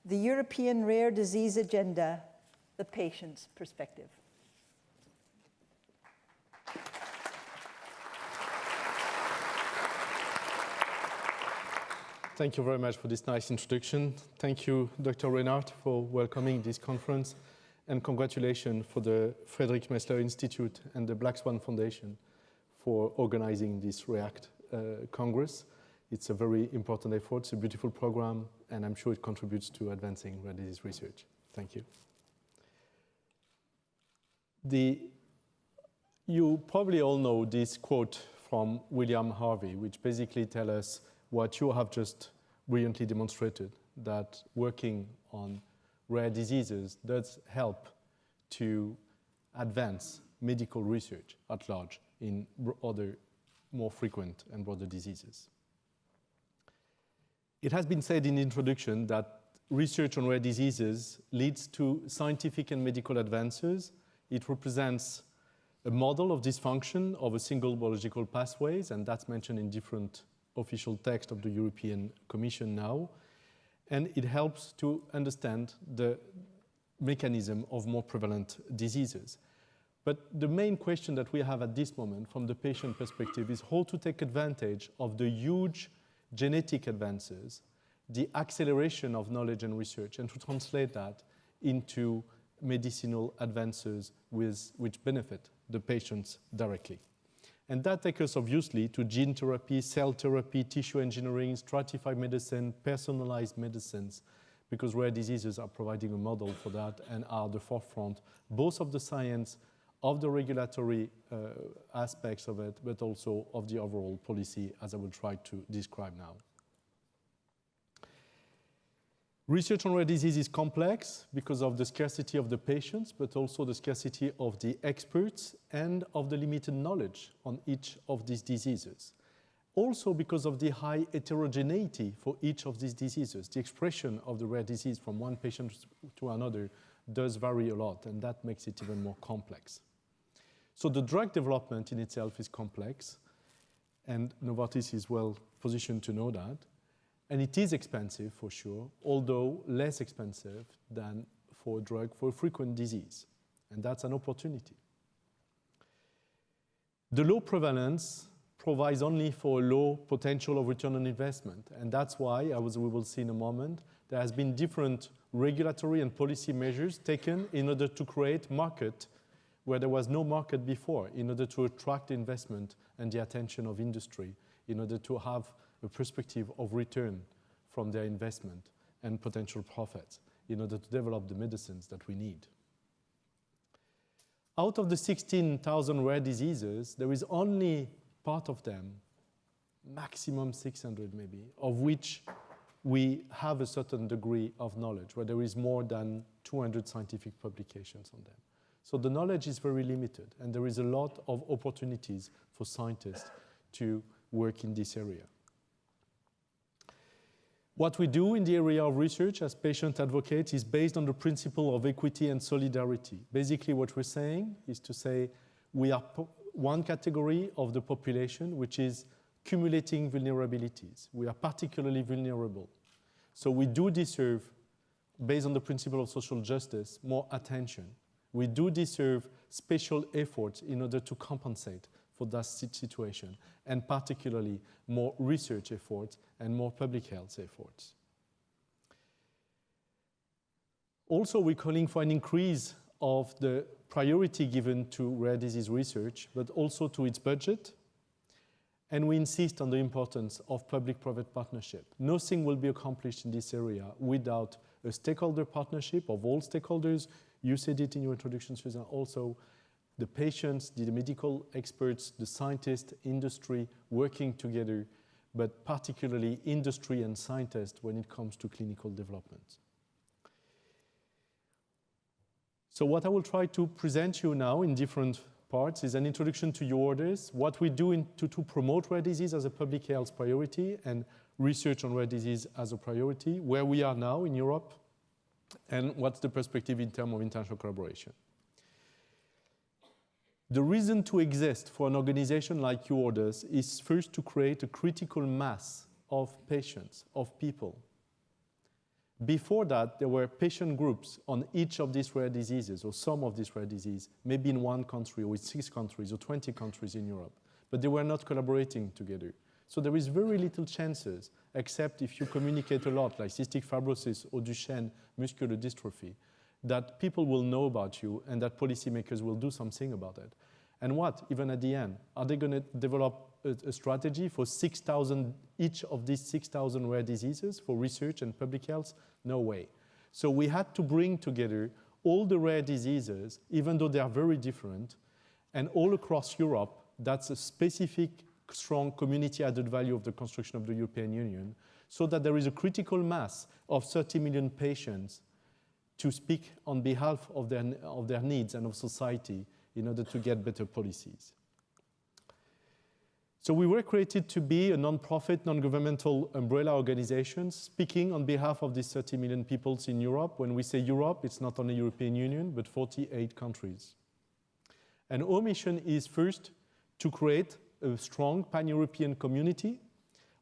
the European Rare Disease Agenda, the patient's perspective. Thank you very much for this nice introduction. Thank you, Dr. Reinhardt, for welcoming this conference, and congratulations for the Friedrich Messler Institute and the BLACKSWAN Foundation for organizing this REACT Congress. It's a very important effort, it's a beautiful program, and I'm sure it contributes to advancing rare disease research. Thank you. You probably all know this quote from William Harvey, which basically tells us what you have just brilliantly demonstrated, that working on rare diseases does help to advance medical research at large in other more frequent and broader diseases. It has been said in the introduction that research on rare diseases leads to scientific and medical advances. It represents a model of dysfunction of a single biological pathways, and that's mentioned in different official text of the European Commission now, and it helps to understand the mechanism of more prevalent diseases. But the main question that we have at this moment from the patient perspective is how to take advantage of the huge genetic advances, the acceleration of knowledge and research, and to translate that into medicinal advances which benefit the patients directly. And that takes us obviously to gene therapy, cell therapy, tissue engineering, stratified medicine, personalized medicines, because rare diseases are providing a model for that and are the forefront, both of the science, of the regulatory aspects of it, but also of the overall policy, as I will try to describe now. Research on rare disease is complex because of the scarcity of the patients, but also the scarcity of the experts and of the limited knowledge on each of these diseases. Also because of the high heterogeneity for each of these diseases. The expression of the rare disease from one patient to another does vary a lot, and that makes it even more complex. So the drug development in itself is complex, and Novartis is well positioned to know that. And it is expensive for sure, although less expensive than for a drug for a frequent disease. And that's an opportunity. The low prevalence provides only for a low potential of return on investment. And that's why, as we will see in a moment, there has been different regulatory and policy measures taken in order to create market where there was no market before, in order to attract investment and the attention of industry, in order to have a perspective of return from their investment and potential profits in order to develop the medicines that we need. Out of the 16,000 rare diseases, there is only part of them, maximum 600 maybe, of which we have a certain degree of knowledge, where there is more than 200 scientific publications on them. So the knowledge is very limited, and there is a lot of opportunities for scientists to work in this area. What we do in the area of research as patient advocates is based on the principle of equity and solidarity. Basically, what we're saying is to say we are one category of the population which is accumulating vulnerabilities. We are particularly vulnerable. So we do deserve, based on the principle of social justice, more attention. We do deserve special efforts in order to compensate for that situation, and particularly more research efforts and more public health efforts. Also, we're calling for an increase of the priority given to rare disease research, but also to its budget. And we insist on the importance of public-private partnership. Nothing will be accomplished in this area without a stakeholder partnership of all stakeholders. You said it in your introduction, Susan, also the patients, the medical experts, the scientists, industry working together, but particularly industry and scientists when it comes to clinical development. So what I will try to present you now in different parts is an introduction to Eurordis, what we do to promote rare disease as a public health priority and research on rare disease as a priority, where we are now in Europe, and what's the perspective in terms of international collaboration. The reason to exist for an organization like Eurordis is first to create a critical mass of patients, of people, Before that, there were patient groups on each of these rare diseases, or some of these rare diseases, maybe in one country, or in 6 countries, or 20 countries in Europe. But they were not collaborating together. So there is very little chances, except if you communicate a lot, like cystic fibrosis or Duchenne muscular dystrophy, that people will know about you and that policymakers will do something about it. And what, even at the end, are they going to develop a strategy for 6,000, each of these 6,000 rare diseases for research and public health? No way. So we had to bring together all the rare diseases, even though they are very different, and all across Europe, that's a specific, strong community added value of the construction of the European Union, so that there is a critical mass of 30 million patients to speak on behalf of their needs and of society in order to get better policies. So we were created to be a non-profit, non-governmental umbrella organization speaking on behalf of these 30 million peoples in Europe. When we say Europe, it's not only European Union, but 48 countries. And our mission is first to create a strong pan-European community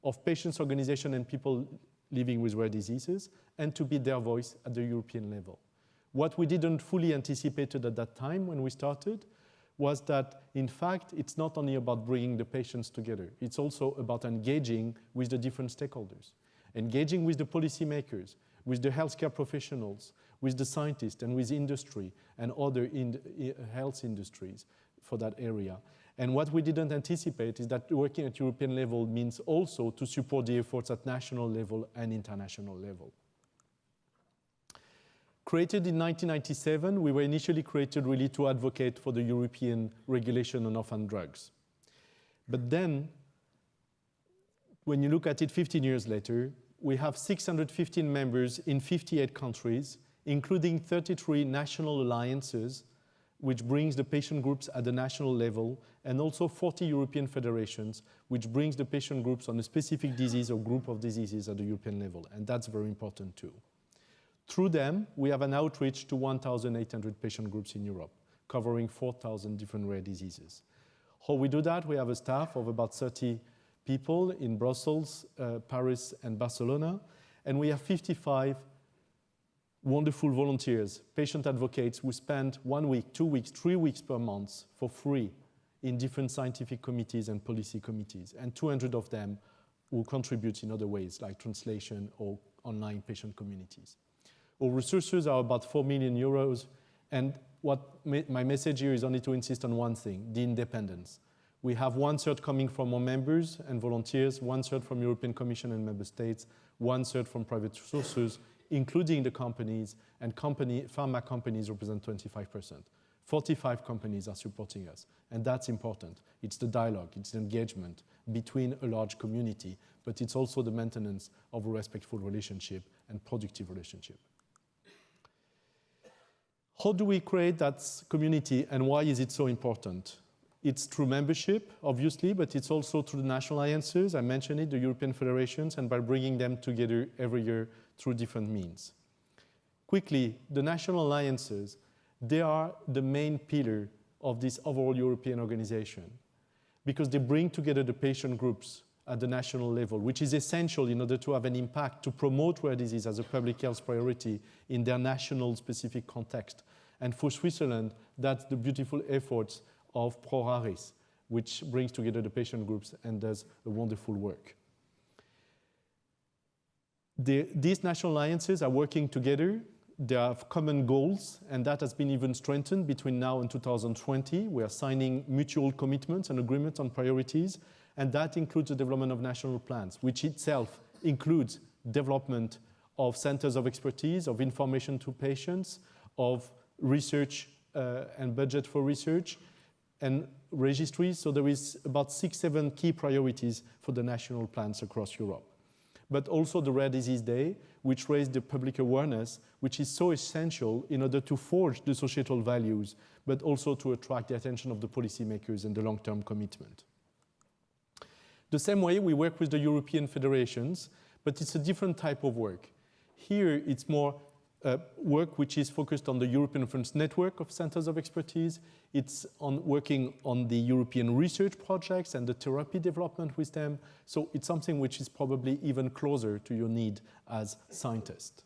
of patients, organizations, and people living with rare diseases, and to be their voice at the European level. What we didn't fully anticipate at that time when we started was that, in fact, it's not only about bringing the patients together, it's also about engaging with the different stakeholders, engaging with the policymakers, with the healthcare professionals, with the scientists, and with industry and other health industries for that area. And what we didn't anticipate is that working at European level means also to support the efforts at national level and international level. Created in 1997, we were initially created really to advocate for the European regulation on orphan drugs. But then, when you look at it 15 years later, we have 615 members in 58 countries, including 33 national alliances, which brings the patient groups at the national level, and also 40 European federations, which brings the patient groups on a specific disease or group of diseases at the European level. And that's very important too. Through them, we have an outreach to 1,800 patient groups in Europe, covering 4,000 different rare diseases. How we do that? We have a staff of about 30 people in Brussels, Paris, and Barcelona, and we have 55 wonderful volunteers, patient advocates who spend 1 week, 2 weeks, 3 weeks per month for free in different scientific committees and policy committees, and 200 of them will contribute in other ways, like translation or online patient communities. Our resources are about 4 million euros, and my message here is only to insist on one thing, the independence. We have 1/3 coming from our members and volunteers, 1/3 from European Commission and member states, 1/3 from private sources, including the companies, and pharma companies represent 25%. 45 companies are supporting us, and that's important. It's the dialogue, it's the engagement between a large community, but it's also the maintenance of a respectful relationship and productive relationship. How do we create that community, and why is it so important? It's through membership, obviously, but it's also through the national alliances. I mentioned it, the European federations, and by bringing them together every year through different means. Quickly, the national alliances, they are the main pillar of this overall European organization because they bring together the patient groups at the national level, which is essential in order to have an impact to promote rare disease as a public health priority in their national specific context. And for Switzerland, that's the beautiful efforts of ProRaris, which brings together the patient groups and does a wonderful work. These national alliances are working together. They have common goals, and that has been even strengthened between now and 2020. We are signing mutual commitments and agreements on priorities, and that includes the development of national plans, which itself includes development of centers of expertise, of information to patients, of research and budget for research, and registries. So there is about 6-7 key priorities for the national plans across Europe. But also the Rare Disease Day, which raised the public awareness, which is so essential in order to forge the societal values, but also to attract the attention of the policymakers and the long-term commitment. The same way we work with the European federations, but it's a different type of work. Here it's more work which is focused on the European Reference Network of Centers of Expertise. It's on working on the European research projects and the therapy development with them. So it's something which is probably even closer to your need as scientists.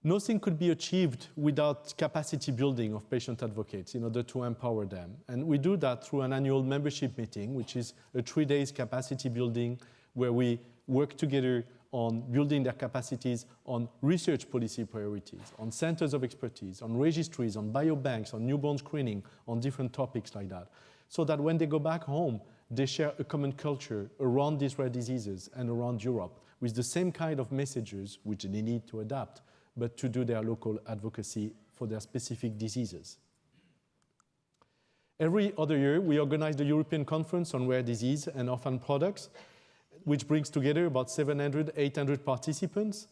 Nothing could be achieved without capacity building of patient advocates in order to empower them. And we do that through an annual membership meeting, which is a 3-day capacity building where we work together on building their capacities on research policy priorities, on centers of expertise, on registries, on biobanks, on newborn screening, on different topics like that. So that when they go back home, they share a common culture around these rare diseases and around Europe with the same kind of messages which they need to adapt, but to do their local advocacy for their specific diseases. Every other year, we organize the European Conference on Rare Disease and Orphan Products, which brings together about 700, 800 participants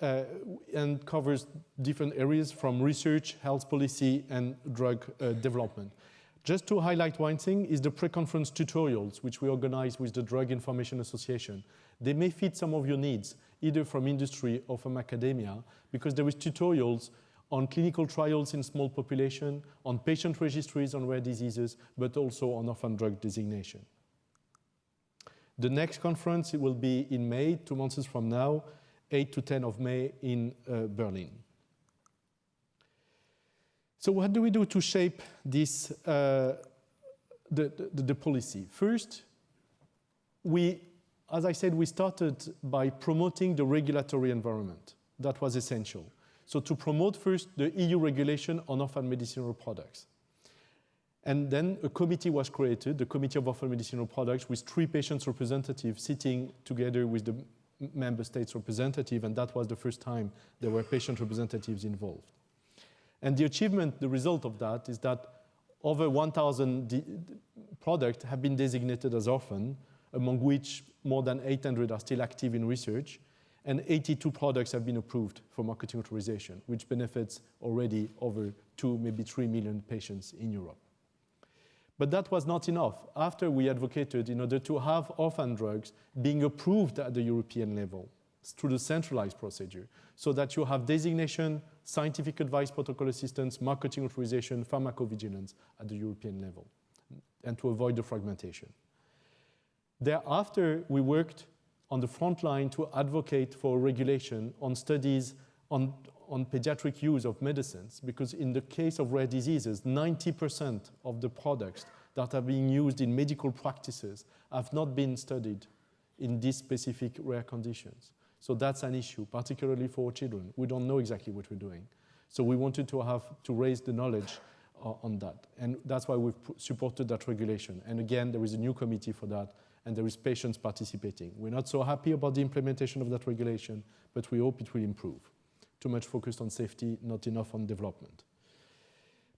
and covers different areas from research, health policy, and drug development. Just to highlight one thing is the pre-conference tutorials, which we organize with the Drug Information Association. They may fit some of your needs, either from industry or from academia, because there is tutorials on clinical trials in small population, on patient registries on rare diseases, but also on orphan drug designation. The next conference it will be in May, 2 months from now, 8 to 10 of May in Berlin. So what do we do to shape this, the policy? First, as I said, we started by promoting the regulatory environment. That was essential. So to promote first the EU regulation on orphan medicinal products. And then a committee was created, the Committee of Orphan Medicinal Products, with 3 patients representatives sitting together with the member states representative, and that was the first time there were patient representatives involved. And the achievement, the result of that, is that over 1,000 products have been designated as orphan, among which more than 800 are still active in research, and 82 products have been approved for marketing authorization, which benefits already over 2, maybe 3 million patients in Europe. But that was not enough. After we advocated in order to have orphan drugs being approved at the European level through the centralized procedure, so that you have designation, scientific advice, protocol assistance, marketing authorization, pharmacovigilance at the European level, and to avoid the fragmentation. Thereafter, we worked on the front line to advocate for regulation on studies on pediatric use of medicines, because in the case of rare diseases, 90% of the products that are being used in medical practices have not been studied in these specific rare conditions. So that's an issue, particularly for children. We don't know exactly what we're doing. So we wanted to raise the knowledge on that. And that's why we've supported that regulation. And again, there is a new committee for that, and there is patients participating. We're not so happy about the implementation of that regulation, but we hope it will improve. Too much focused on safety, not enough on development.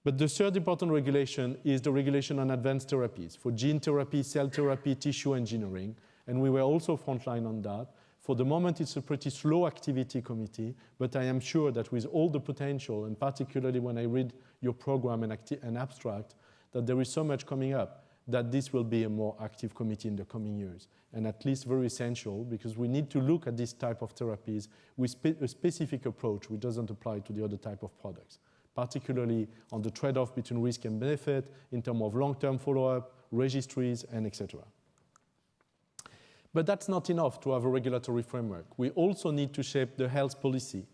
But the third important regulation is the regulation on advanced therapies for gene therapy, cell therapy, tissue engineering, and we were also frontline on that. For the moment, it's a pretty slow activity committee, but I am sure that with all the potential, and particularly when I read your program and abstract, that there is so much coming up that this will be a more active committee in the coming years, and at least very essential, because we need to look at this type of therapies with a specific approach which doesn't apply to the other type of products, particularly on the trade-off between risk and benefit in terms of long-term follow-up, registries, and etc. But that's not enough to have a regulatory framework. We also need to shape the health policy,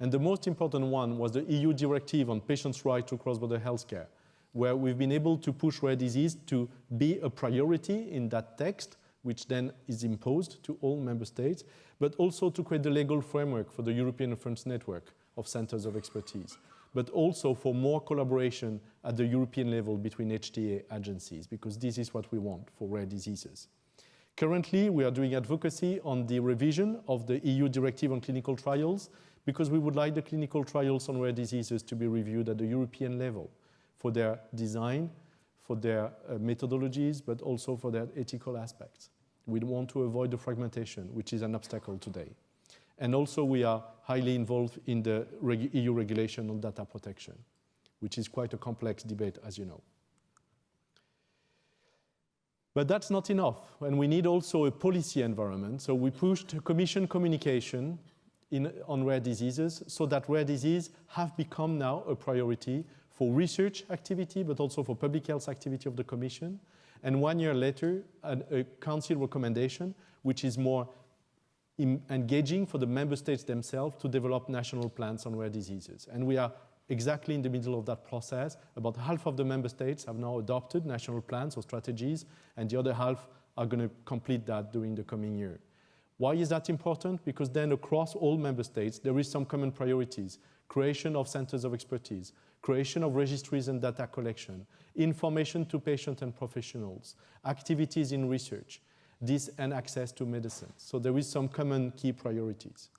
and the most important one was the EU directive on patients' right to cross-border healthcare, where we've been able to push rare disease to be a priority in that text, which then is imposed to all member states, but also to create the legal framework for the European Reference Network of Centers of Expertise, but also for more collaboration at the European level between HTA agencies, because this is what we want for rare diseases. Currently, we are doing advocacy on the revision of the EU Directive on Clinical Trials, because we would like the clinical trials on rare diseases to be reviewed at the European level, for their design, for their methodologies, but also for their ethical aspects. We want to avoid the fragmentation, which is an obstacle today. And also we are highly involved in the EU regulation on data protection, which is quite a complex debate, as you know. But that's not enough, and we need also a policy environment. So we pushed Commission communication on rare diseases, so that rare disease have become now a priority for research activity, but also for public health activity of the Commission. And 1 year later, a Council recommendation, which is more engaging for the member states themselves to develop national plans on rare diseases. And we are exactly in the middle of that process. About half of the member states have now adopted national plans or strategies, and the other half are going to complete that during the coming year. Why is that important? Because then across all member states, there is some common priorities: creation of centers of expertise, creation of registries and data collection, information to patients and professionals, activities in research, this and access to medicines. So there is some common key priorities.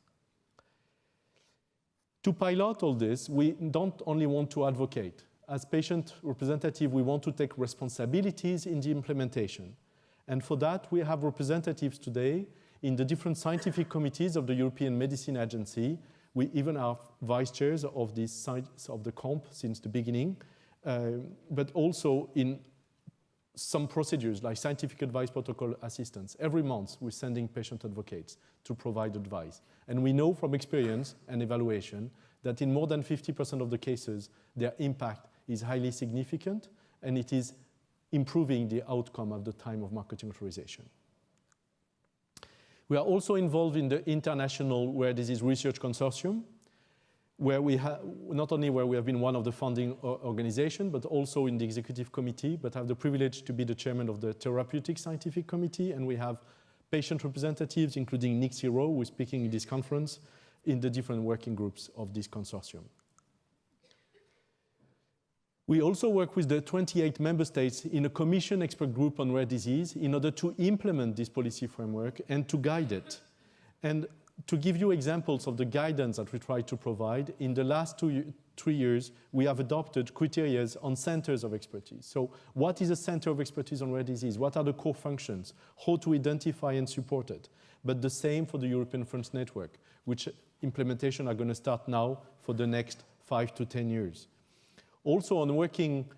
To pilot all this, we don't only want to advocate. As patient representative, we want to take responsibilities in the implementation. And for that, we have representatives today in the different scientific committees of the European Medicine Agency. We even have vice chairs of the COMP since the beginning, but also in some procedures like scientific advice protocol assistance. Every month, we're sending patient advocates to provide advice. And we know from experience and evaluation that in more than 50% of the cases, their impact is highly significant, and it is improving the outcome at the time of marketing authorization. We are also involved in the International Rare Disease Research Consortium, where we have, not only where we have been one of the founding organizations, but also in the executive committee, but have the privilege to be the chairman of the Therapeutic Scientific Committee, and we have patient representatives, including Nick Siro, who is speaking in this conference, in the different working groups of this consortium. We also work with the 28 member states in a commission expert group on rare disease in order to implement this policy framework and to guide it. And to give you examples of the guidance that we try to provide, in the last 3 years, we have adopted criteria on centers of expertise. So what is a center of expertise on rare disease? What are the core functions? How to identify and support it? But the same for the European Funds Network, which implementation are going to start now for the next 5 to 10 years. Also on working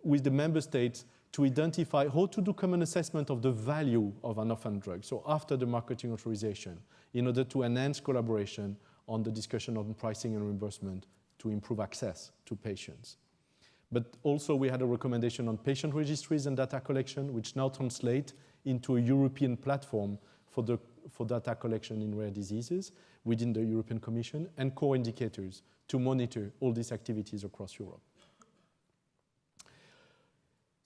with the member states to identify how to do common assessment of the value of an orphan drug, so after the marketing authorization, in order to enhance collaboration on the discussion on pricing and reimbursement to improve access to patients. But also we had a recommendation on patient registries and data collection, which now translate into a European platform for data collection in rare diseases within the European Commission, and core indicators to monitor all these activities across Europe.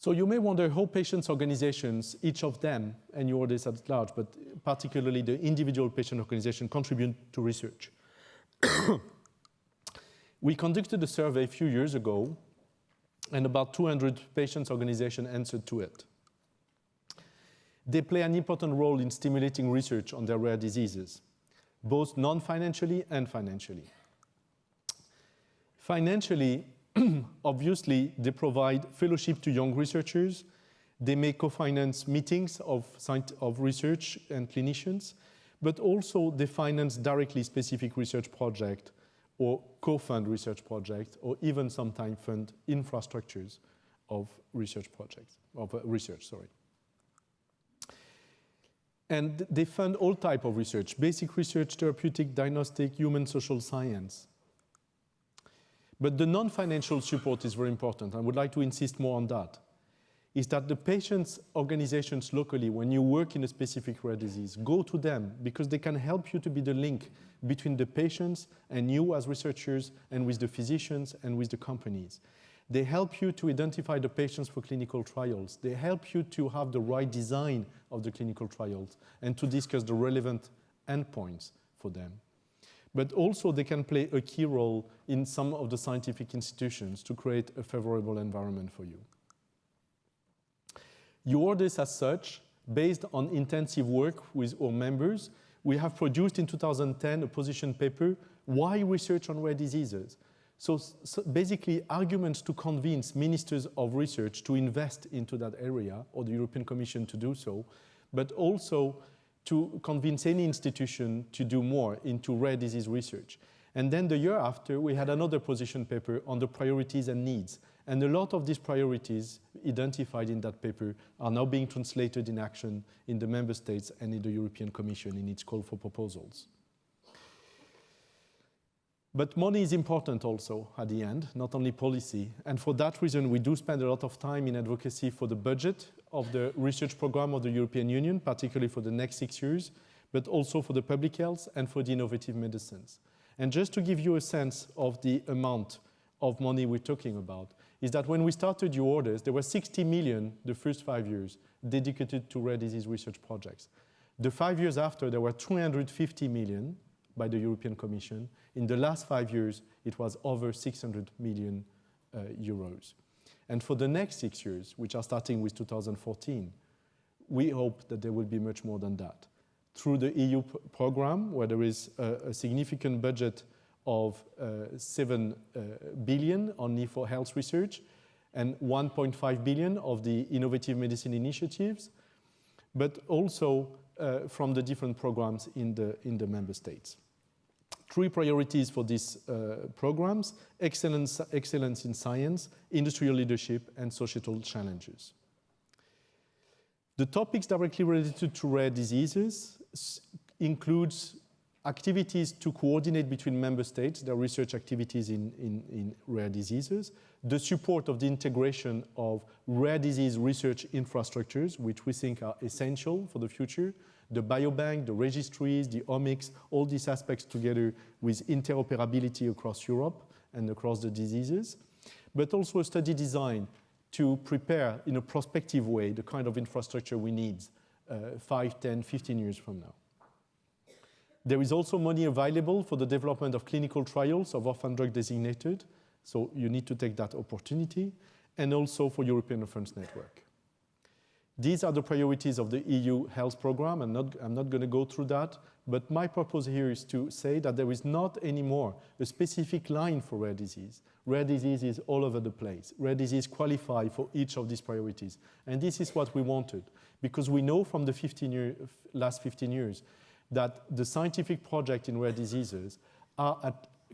So you may wonder how patients' organizations, each of them, and Eurordis at large, but particularly the individual patient organization, contribute to research. We conducted a survey a few years ago, and about 200 patients' organizations answered to it. They play an important role in stimulating research on their rare diseases, both non-financially and financially. Financially, obviously, they provide fellowship to young researchers. They may co-finance meetings of research and clinicians, but also they finance directly specific research projects or co-fund research projects, or even sometimes fund infrastructures of research projects, And they fund all types of research: basic research, therapeutic, diagnostic, human social science. But the non-financial support is very important. I would like to insist more on that. Is that the patients' organizations locally, when you work in a specific rare disease, go to them because they can help you to be the link between the patients and you as researchers, and with the physicians and with the companies. They help you to identify the patients for clinical trials. They help you to have the right design of the clinical trials and to discuss the relevant endpoints for them. But also they can play a key role in some of the scientific institutions to create a favorable environment for you. Eurordis, as such, based on intensive work with our members, we have produced in 2010 a position paper, Why Research on Rare Diseases? So basically arguments to convince ministers of research to invest into that area, or the European Commission to do so, but also to convince any institution to do more into rare disease research. And then the year after, we had another position paper on the priorities and needs. And a lot of these priorities identified in that paper are now being translated in action in the member states and in the European Commission in its call for proposals. But money is important also at the end, not only policy. And for that reason, we do spend a lot of time in advocacy for the budget of the research program of the European Union, particularly for the next 6 years, but also for the public health and for the innovative medicines. And just to give you a sense of the amount of money we're talking about, is that when we started Eurordis, there were 60 million the first 5 years dedicated to rare disease research projects. The 5 years after, there were 250 million by the European Commission. In the last 5 years, it was over 600 million euros. And for the next 6 years, which are starting with 2014, we hope that there will be much more than that. Through the EU program, where there is a significant budget of 7 billion only for health research and 1.5 billion of the innovative medicine initiatives, but also from the different programs in the member states. 3 priorities for these programs: excellence in science, industrial leadership, and societal challenges. The topics directly related to rare diseases includes activities to coordinate between member states, their research activities in rare diseases, the support of the integration of rare disease research infrastructures, which we think are essential for the future, the biobank, the registries, the omics, all these aspects together with interoperability across Europe and across the diseases, but also a study design to prepare in a prospective way the kind of infrastructure we need 5, 10, 15 years from now. There is also money available for the development of clinical trials of orphan drug designated, so you need to take that opportunity, and also for European Reference Network. These are the priorities of the EU health program. I'm not going to go through that, but my purpose here is to say that there is not anymore a specific line for rare disease. Rare disease is all over the place. Rare disease qualify for each of these priorities. And this is what we wanted, because we know from the last 15 years that the scientific projects in rare diseases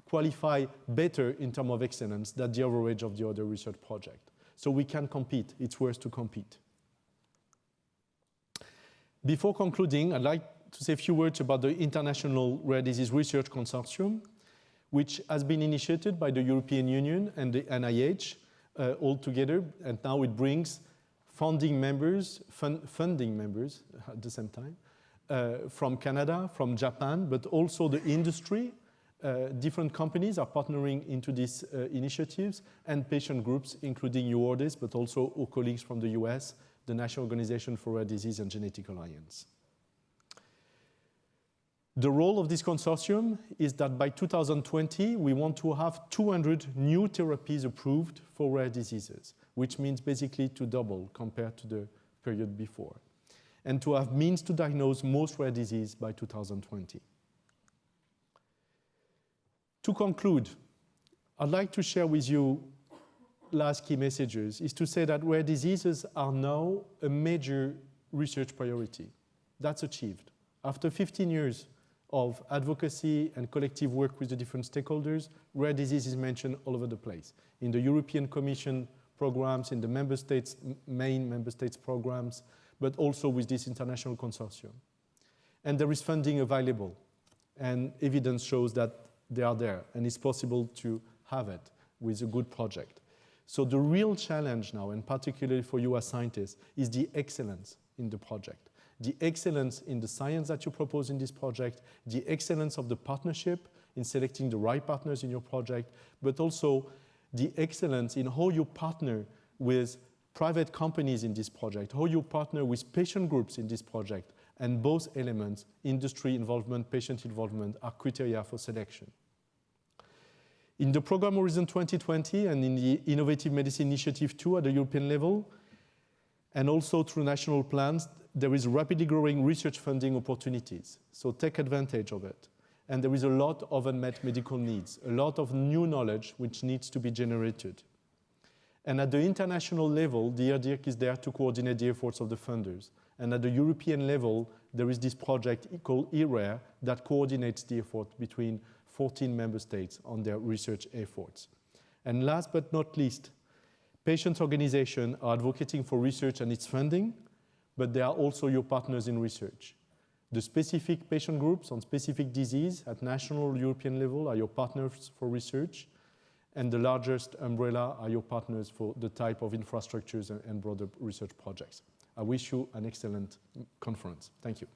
qualify better in terms of excellence than the average of the other research project. So we can compete. It's worth to compete. Before concluding, I'd like to say a few words about the International Rare Disease Research Consortium, which has been initiated by the European Union and the NIH all together, and now it brings funding members at the same time, from Canada, from Japan, but also the industry. Different companies are partnering into these initiatives, and patient groups, including Eurordis, but also our colleagues from the US, the National Organization for Rare Disease and Genetic Alliance. The role of this consortium is that by 2020, we want to have 200 new therapies approved for rare diseases, which means basically to double compared to the period before, and to have means to diagnose most rare disease by 2020. To conclude, I'd like to share with you last key messages is to say that rare diseases are now a major research priority. That's achieved. After 15 years of advocacy and collective work with the different stakeholders, rare disease is mentioned all over the place. In the European Commission programs, in the member states, main member states programs, but also with this international consortium. And there is funding available, and evidence shows that they are there, and it's possible to have it with a good project. So the real challenge now, and particularly for you as scientists, is the excellence in the project. The excellence in the science that you propose in this project, the excellence of the partnership in selecting the right partners in your project, but also the excellence in how you partner with private companies in this project, how you partner with patient groups in this project, and both elements, industry involvement, patient involvement, are criteria for selection. In the program Horizon 2020 and in the Innovative Medicine Initiative 2 at the European level, and also through national plans, there is rapidly growing research funding opportunities. So take advantage of it. And there is a lot of unmet medical needs, a lot of new knowledge which needs to be generated. And at the international level, the ERDIRC is there to coordinate the efforts of the funders. And at the European level, there is this project called ERARE that coordinates the effort between 14 member states on their research efforts. And last but not least, patient organizations are advocating for research and its funding, but they are also your partners in research. The specific patient groups on specific disease at national or European level are your partners for research, and the largest umbrella are your partners for the type of infrastructures and broader research projects. I wish you an excellent conference. Thank you.